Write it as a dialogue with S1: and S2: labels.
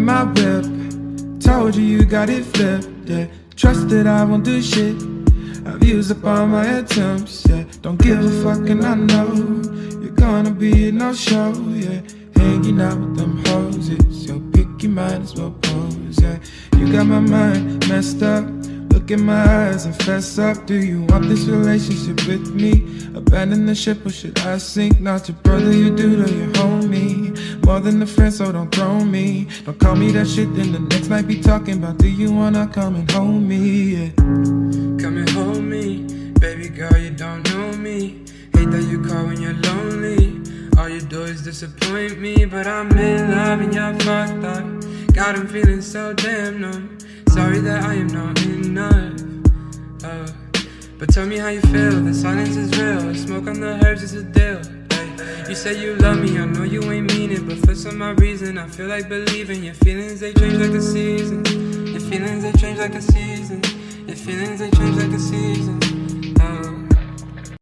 S1: in my whip. Told you got it flipped, yeah. Trust that I won't do shit. I've used up all my attempts, yeah. Don't give a fuck and I know you're gonna be a no-show, yeah. Hanging out with them hoes, so pick you might as well pose, yeah. You got my mind messed up. Look in my eyes and fess up. Do you want this relationship with me? Abandon the ship or should I sink? Not your brother, your dude or your homie. More than a friend, so don't throw me. Don't call me that shit, then the next night be talking about do you wanna come and hold me, yeah.
S2: Come and hold me, baby girl, you don't know me. Hate that you call when you're lonely. All you do is disappoint me, but I'm in love and you're fucked up. God, I'm feeling so damn numb. Sorry that I am not enough, but tell me how you feel, the silence is real. Smoke on the herbs is a deal, hey. You say you love me, I know you ain't mean it, but for some odd reason I feel like believing. Your feelings, they change like the seasons. Your feelings, they change like the seasons. Your feelings, they change like the seasons.